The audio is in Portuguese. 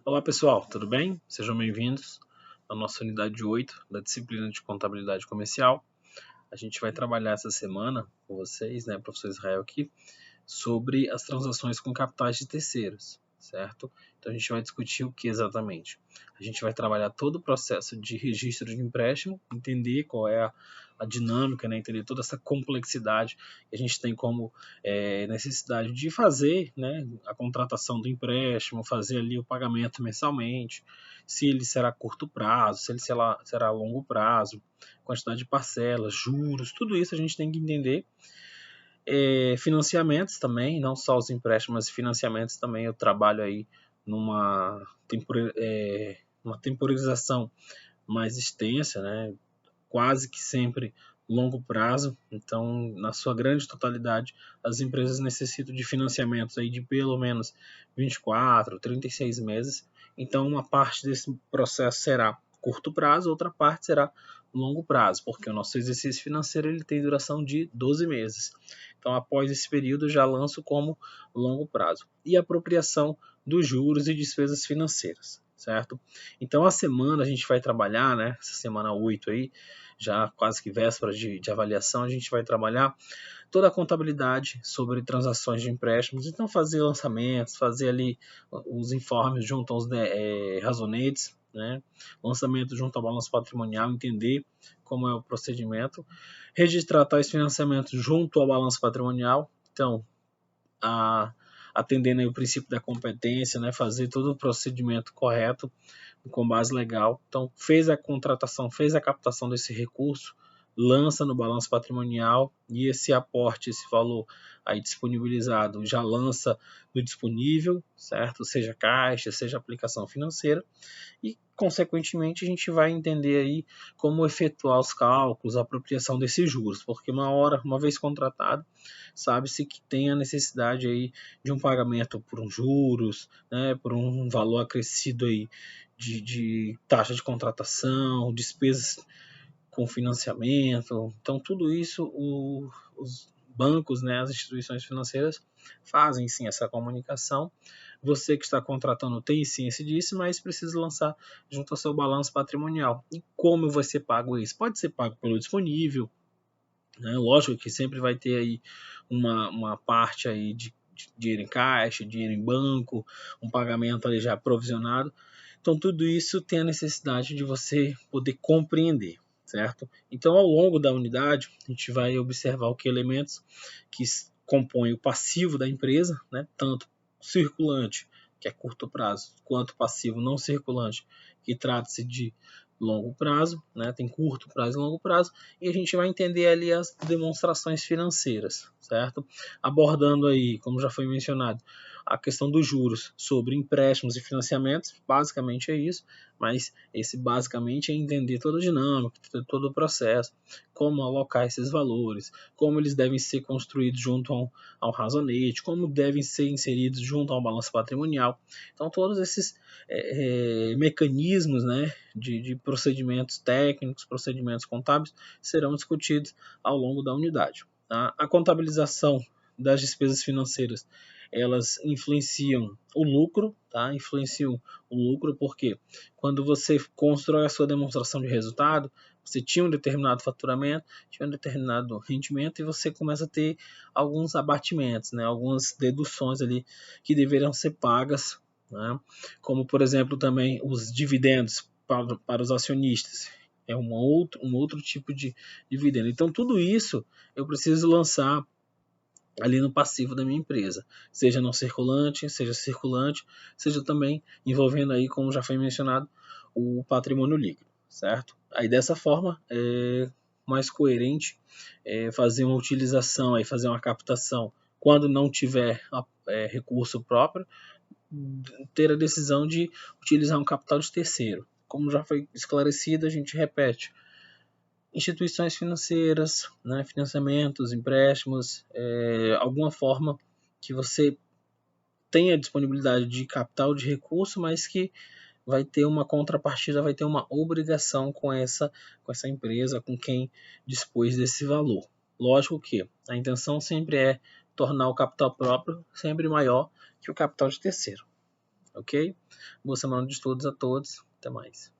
Olá pessoal, tudo bem? Sejam bem-vindos à nossa unidade 8 da disciplina de contabilidade comercial. A gente vai trabalhar essa semana com vocês, professor Israel aqui, sobre as transações com capitais de terceiros, certo? Então a gente vai discutir o que exatamente? A gente vai trabalhar todo o processo de registro de empréstimo, entender qual é a dinâmica, entender toda essa complexidade que a gente tem como necessidade de fazer, a contratação do empréstimo, fazer ali o pagamento mensalmente, se ele será curto prazo, se ele será longo prazo, quantidade de parcelas, juros, tudo isso a gente tem que entender. Financiamentos também, não só os empréstimos, mas financiamentos também. Eu trabalho aí numa uma temporização mais extensa, quase que sempre longo prazo. Então, na sua grande totalidade, as empresas necessitam de financiamentos aí de pelo menos 24, 36 meses. Então, uma parte desse processo será curto prazo, outra parte será longo prazo, porque o nosso exercício financeiro ele tem duração de 12 meses. Então, após esse período, eu já lanço como longo prazo. E apropriação dos juros e despesas financeiras, certo? Então, a semana a gente vai trabalhar, essa semana 8 aí, já quase que véspera de avaliação, a gente vai trabalhar toda a contabilidade sobre transações de empréstimos. Então, fazer lançamentos, fazer ali os informes junto aos razonetes, lançamento junto ao balanço patrimonial, entender como é o procedimento, registrar tais financiamentos junto ao balanço patrimonial. Então, atendendo aí o princípio da competência, fazer todo o procedimento correto, com base legal. Então, fez a contratação, fez a captação desse recurso, lança no balanço patrimonial e esse aporte, esse valor aí disponibilizado, já lança no disponível, certo? Seja caixa, seja aplicação financeira. E, consequentemente, a gente vai entender aí como efetuar os cálculos, a apropriação desses juros, porque uma vez contratado, sabe-se que tem a necessidade aí de um pagamento por um juros, por um valor acrescido aí de taxa de contratação, despesas com financiamento. Então, tudo isso os bancos, as instituições financeiras fazem sim essa comunicação. Você que está contratando tem ciência disso, mas precisa lançar junto ao seu balanço patrimonial. E como vai ser pago isso? Pode ser pago pelo disponível, lógico que sempre vai ter aí uma parte aí de dinheiro em caixa, dinheiro em banco, um pagamento ali já provisionado. Então tudo isso tem a necessidade de você poder compreender, certo? Então ao longo da unidade a gente vai observar o que elementos que compõem o passivo da empresa, tanto circulante, que é curto prazo, quanto passivo não circulante, que trata-se de longo prazo, tem curto prazo e longo prazo, e a gente vai entender ali as demonstrações financeiras, certo? Abordando aí, como já foi mencionado, a questão dos juros sobre empréstimos e financiamentos, basicamente é isso, mas esse basicamente é entender toda a dinâmica, todo o processo, como alocar esses valores, como eles devem ser construídos junto ao razonete, como devem ser inseridos junto ao balanço patrimonial. Então todos esses mecanismos, de procedimentos técnicos, procedimentos contábeis, serão discutidos ao longo da unidade. Tá? A contabilização das despesas financeiras, elas influenciam o lucro, tá? Influenciam o lucro porque quando você constrói a sua demonstração de resultado, você tinha um determinado faturamento, tinha um determinado rendimento e você começa a ter alguns abatimentos, algumas deduções ali que deveriam ser pagas, como por exemplo também os dividendos para os acionistas, é um outro tipo de dividendo. Então tudo isso eu preciso lançar ali no passivo da minha empresa, seja não circulante, seja também envolvendo aí, como já foi mencionado, o patrimônio líquido, certo? Aí dessa forma é mais coerente fazer uma utilização, aí fazer uma captação quando não tiver recurso próprio, ter a decisão de utilizar um capital de terceiro. Como já foi esclarecido, a gente repete: instituições financeiras, financiamentos, empréstimos, alguma forma que você tenha disponibilidade de capital de recurso, mas que vai ter uma contrapartida, vai ter uma obrigação com essa empresa, com quem dispôs desse valor. Lógico que a intenção sempre é tornar o capital próprio sempre maior que o capital de terceiro. ok? Boa semana de estudos a todos. Até mais.